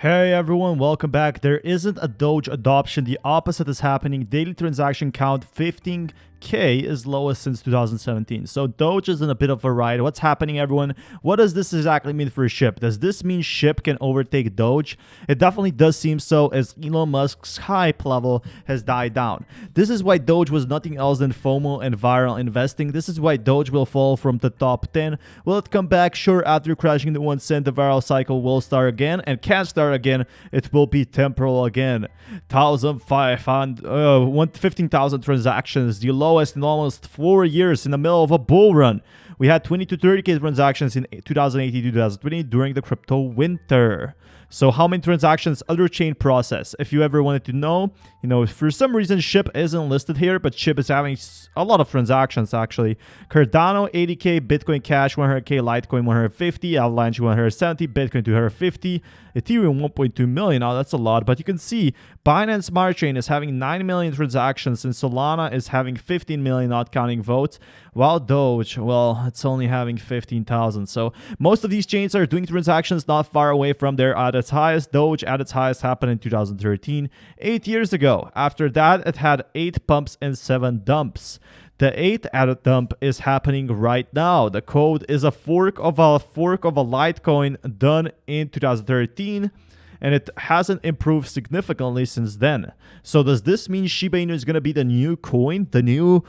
Hey everyone, welcome back. There isn't a Doge adoption, the opposite is happening. Daily transaction count 15k is lowest since 2017. So Doge is in a bit of a ride. What's happening, everyone? What does this exactly mean for SHIB? Does this mean SHIB can overtake Doge? It definitely does seem so, as Elon Musk's hype level has died down. This is why Doge was nothing else than FOMO and viral investing. This is why Doge will fall from the top 10. Will it come back? Sure, after crashing to 1 cent, the viral cycle will start again, and can't start again. It will be temporal again. 15,000 transactions, the lowest in almost 4 years in the middle of a bull run. We had 20 to 30k transactions in 2018 to 2020 during the crypto winter. So how many transactions other chain process? If you ever wanted to know, for some reason SHIB isn't listed here, but SHIB is having a lot of transactions actually. Cardano 80k, Bitcoin Cash 100k, Litecoin 150, Avalanche 170, Bitcoin 250, Ethereum 1.2 million. Now that's a lot, but you can see Binance Smart Chain is having 9 million transactions and Solana is having 15 million, not counting votes, while Doge, well, it's only having 15,000. So most of these chains are doing transactions not far away from their at its highest. Doge at its highest happened in 2013, 8 years ago. After that, it had 8 pumps and 7 dumps. The 8th added dump is happening right now. The code is a fork of a Litecoin done in 2013, and it hasn't improved significantly since then. So does this mean Shiba Inu is going to be the new coin, the new,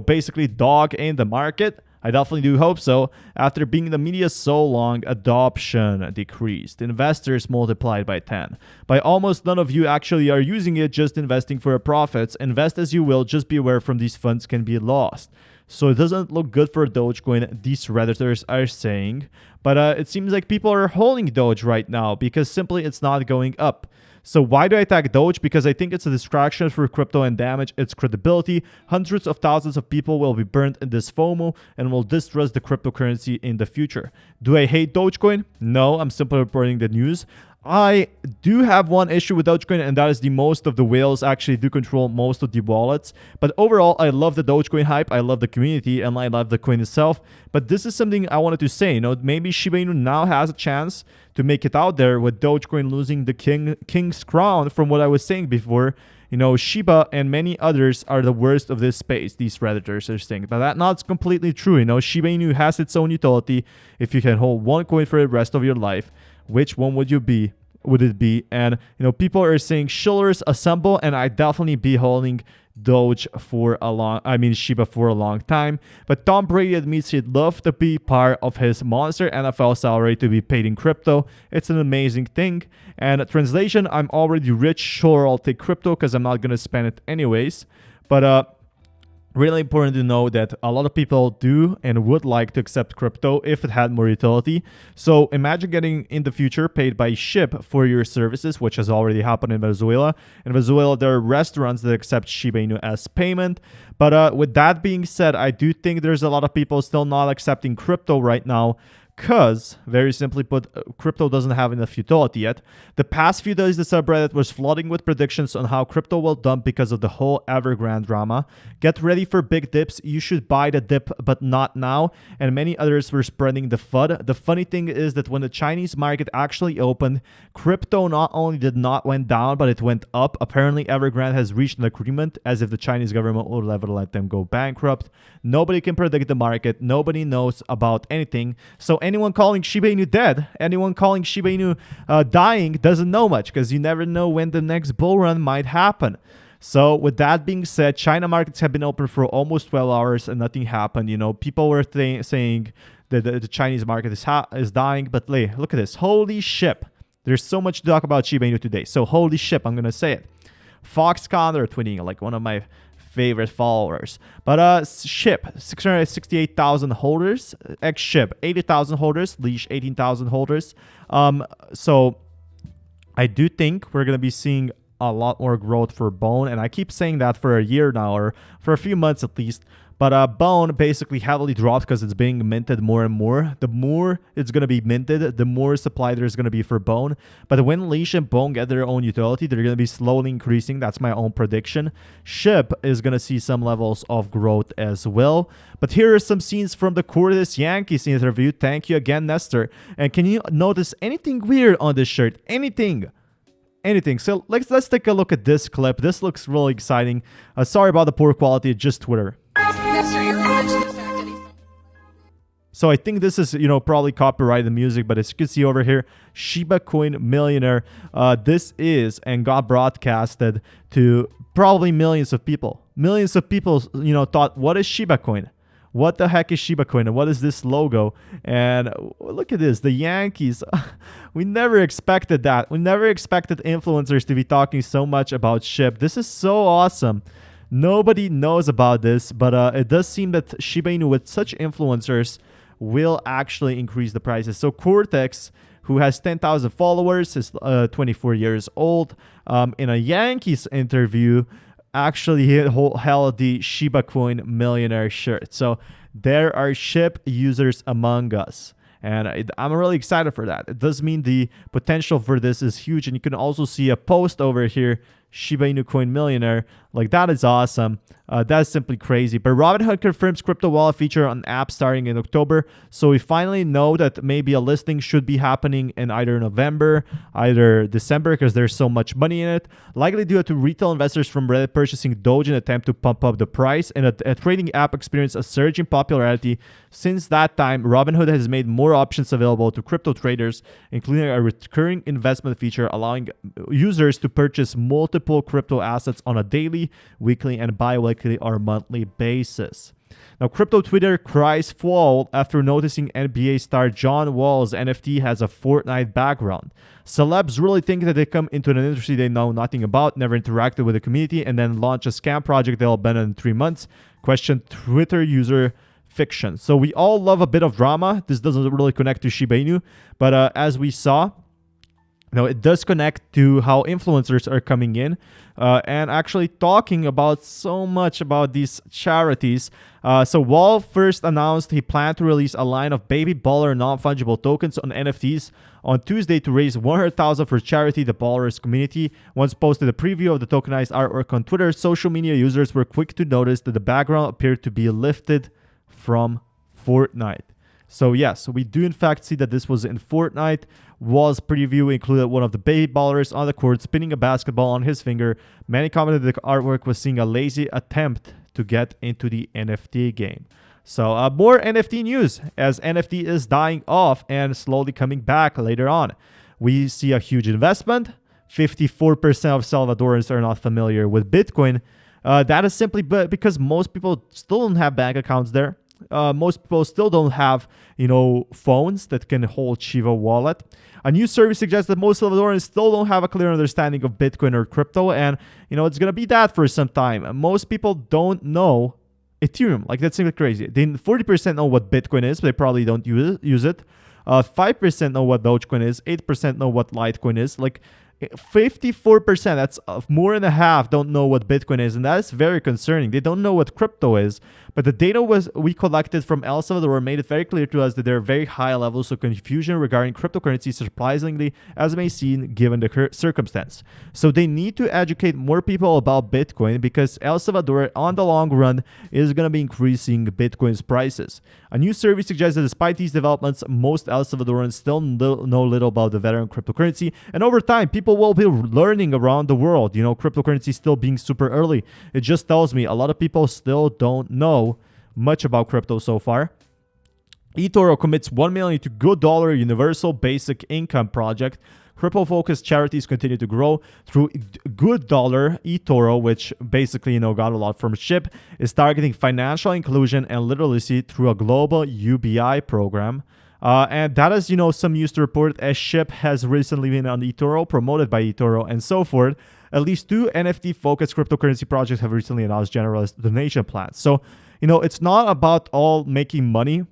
basically dog in the market? I definitely do hope so. After being in the media so long, adoption decreased. Investors multiplied by 10. By almost none of you actually are using it, just investing for profits. Invest as you will, just be aware from these funds can be lost. So it doesn't look good for Dogecoin, these Redditors are saying. But it seems like people are holding Doge right now because simply it's not going up. So why do I attack Doge? Because I think it's a distraction for crypto and damage its credibility. Hundreds of thousands of people will be burned in this FOMO and will distrust the cryptocurrency in the future. Do I hate Dogecoin? No, I'm simply reporting the news. I do have one issue with Dogecoin, and that is most of the whales actually do control most of the wallets. But overall, I love the Dogecoin hype, I love the community, and I love the coin itself. But this is something I wanted to say. Maybe Shiba Inu now has a chance to make it out there with Dogecoin losing the king's crown from what I was saying before. Shiba and many others are the worst of this space, these Redditors are saying. But that's not completely true. Shiba Inu has its own utility. If you can hold one coin for the rest of your life, which one would it be? And people are saying shillers assemble, and I definitely be holding Shiba for a long time. But Tom Brady admits he'd love to be part of his monster NFL salary to be paid in crypto. It's an amazing thing. And translation, I'm already rich, sure I'll take crypto because I'm not gonna spend it anyways. But really important to know that a lot of people do and would like to accept crypto if it had more utility. So imagine getting in the future paid by SHIB for your services, which has already happened in Venezuela. In Venezuela, there are restaurants that accept Shiba Inu as payment. But with that being said, I do think there's a lot of people still not accepting crypto right now, because, very simply put, crypto doesn't have enough utility yet. The past few days, the subreddit was flooding with predictions on how crypto will dump because of the whole Evergrande drama. Get ready for big dips. You should buy the dip, but not now. And many others were spreading the FUD. The funny thing is that when the Chinese market actually opened, crypto not only did not went down, but it went up. Apparently, Evergrande has reached an agreement, as if the Chinese government will never let them go bankrupt. Nobody can predict the market. Nobody knows about anything. So anyone calling Shiba Inu dead, anyone calling Shiba Inu dying doesn't know much, because you never know when the next bull run might happen. So with that being said, China markets have been open for almost 12 hours and nothing happened. People were saying that the Chinese market is dying, but look at this. Holy shit. There's so much to talk about Shiba Inu today. So holy shit, I'm going to say it. Foxconn, they're tweeting, like one of my favorite followers. But SHIB 668,000 holders, SHIB 80,000 holders, Leash 18,000 holders. So I do think we're gonna be seeing a lot more growth for Bone, and I keep saying that for a year now, or for a few months at least. But Bone basically heavily dropped because it's being minted more and more. The more it's going to be minted, the more supply there's going to be for Bone. But when Leash and Bone get their own utility, they're going to be slowly increasing. That's my own prediction. SHIB is going to see some levels of growth as well. But here are some scenes from the Curtis Yankees interview. Thank you again, Nestor. And can you notice anything weird on this shirt? Anything? anything. So let's take a look at this clip. This looks really exciting. Sorry about the poor quality, it's just Twitter. So I think this is, probably copyrighted music, but as you can see over here, Shiba Coin Millionaire, this is and got broadcasted to probably millions of people. Millions of people, thought, what is Shiba Coin? What the heck is Shiba Coin? And what is this logo? And look at this, the Yankees. We never expected that. We never expected influencers to be talking so much about SHIB. This is so awesome. Nobody knows about this, but it does seem that Shiba Inu with such influencers will actually increase the prices. So Cortex, who has 10,000 followers, is 24 years old. In a Yankees interview, actually held the Shiba Coin Millionaire shirt. So there are SHIB users among us. And I'm really excited for that. It does mean the potential for this is huge. And you can also see a post over here, Shiba Inu Coin Millionaire. Like, that is awesome. That's simply crazy. But Robinhood confirms crypto wallet feature on app starting in October. So we finally know that maybe a listing should be happening in either November, either December, because there's so much money in it. Likely due to retail investors from Reddit purchasing Doge in an attempt to pump up the price. And a trading app experienced a surge in popularity. Since that time, Robinhood has made more options available to crypto traders, including a recurring investment feature allowing users to purchase multiple crypto assets on a daily, weekly, and bi-weekly or monthly basis. Now, crypto Twitter cries foul after noticing NBA star John Wall's NFT has a Fortnite background. Celebs really think that they come into an industry they know nothing about, never interacted with the community, and then launch a scam project they'll abandon in 3 months. Question Twitter user fiction. So we all love a bit of drama. This doesn't really connect to Shiba Inu, but as we saw, it does connect to how influencers are coming in and actually talking about so much about these charities. So Wall first announced he planned to release a line of baby baller non-fungible tokens on NFTs on Tuesday to raise $100,000 for charity. The Ballers community once posted a preview of the tokenized artwork on Twitter. Social media users were quick to notice that the background appeared to be lifted from Fortnite. So yes, we do in fact see that this was in Fortnite. Wall's preview included one of the baby ballers on the court spinning a basketball on his finger. Many commented the artwork was seeing a lazy attempt to get into the NFT game. So more NFT news as NFT is dying off and slowly coming back later on. We see a huge investment. 54% of Salvadorans are not familiar with Bitcoin. That is simply because most people still don't have bank accounts there. Most people still don't have, phones that can hold Shiba wallet. A new survey suggests that most Salvadorans still don't have a clear understanding of Bitcoin or crypto, and it's gonna be that for some time. Most people don't know Ethereum. Like, that's simply crazy. 40% know what Bitcoin is, but they probably don't use it. 5% know what Dogecoin is. 8% know what Litecoin is. Like, 54%, that's more than a half, don't know what Bitcoin is, and that is very concerning. They don't know what crypto is, but the data we collected from El Salvador made it very clear to us that there are very high levels of confusion regarding cryptocurrency, surprisingly, as may seem given the circumstance. So they need to educate more people about Bitcoin because El Salvador, on the long run, is going to be increasing Bitcoin's prices. A new survey suggests that despite these developments, most El Salvadorans still know little about the veteran cryptocurrency, and over time, people will be learning around the world. Cryptocurrency still being super early. It just tells me a lot of people still don't know much about crypto so far. eToro commits $1 million to Good Dollar Universal Basic Income Project. Crypto-focused charities continue to grow through Good Dollar. eToro, which basically got a lot from SHIB, is targeting financial inclusion and literacy through a global UBI program. And that is, some news to report as SHIB has recently been on eToro, promoted by eToro, and so forth. At least 2 NFT-focused cryptocurrency projects have recently announced generous donation plans. So, it's not about all making money.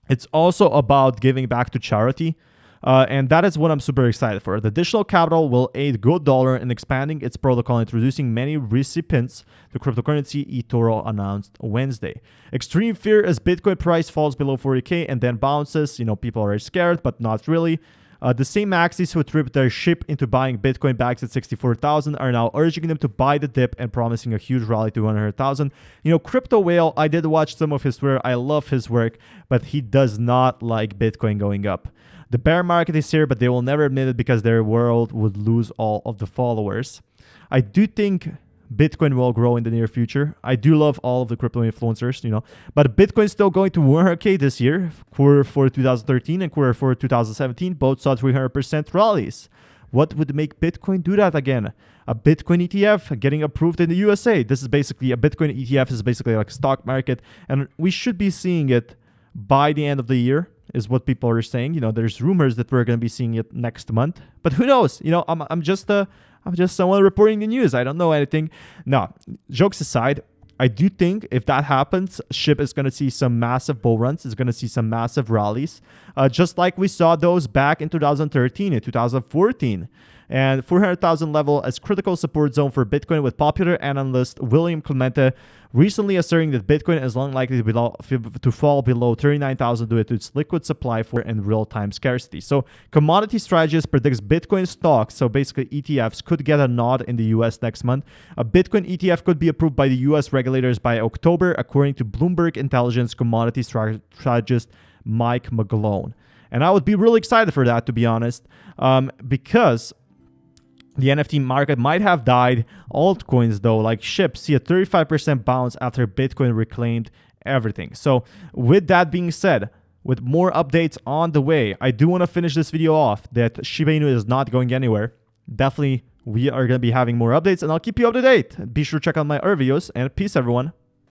It's also about giving back to charity. And that is what I'm super excited for. The additional capital will aid Good Dollar in expanding its protocol and introducing many recipients to cryptocurrency, eToro announced Wednesday. Extreme fear as Bitcoin price falls below 40K and then bounces. People are scared, but not really. The same maxis who tripped their ship into buying Bitcoin bags at 64,000 are now urging them to buy the dip and promising a huge rally to 100,000. Crypto Whale, I did watch some of his work. I love his work, but he does not like Bitcoin going up. The bear market is here, but they will never admit it because their world would lose all of the followers. I do think Bitcoin will grow in the near future. I do love all of the crypto influencers, but Bitcoin is still going to 100K this year, quarter for 2013 and quarter for 2017. Both saw 300% rallies. What would make Bitcoin do that again? A Bitcoin ETF getting approved in the USA. This is basically a Bitcoin ETF is basically like a stock market, and we should be seeing it by the end of the year, is what people are saying. There's rumors that we're going to be seeing it next month, but who knows? I'm just someone reporting the news. I don't know anything. No, jokes aside, I do think if that happens, SHIB is going to see some massive bull runs. It's going to see some massive rallies, just like we saw those back in 2013 and 2014. And 400,000 level as critical support zone for Bitcoin, with popular analyst William Clemente recently asserting that Bitcoin is unlikely to fall below 39,000 due to its liquid supply for and real-time scarcity. So commodity strategist predicts Bitcoin stocks, so basically ETFs, could get a nod in the US next month. A Bitcoin ETF could be approved by the US regulators by October, according to Bloomberg Intelligence commodity strategist Mike McGlone. And I would be really excited for that, to be honest, because the NFT market might have died. Altcoins, though, like SHIB, see a 35% bounce after Bitcoin reclaimed everything. So with that being said, with more updates on the way, I do want to finish this video off that Shiba Inu is not going anywhere. Definitely, we are going to be having more updates, and I'll keep you up to date. Be sure to check out my other videos, and peace, everyone.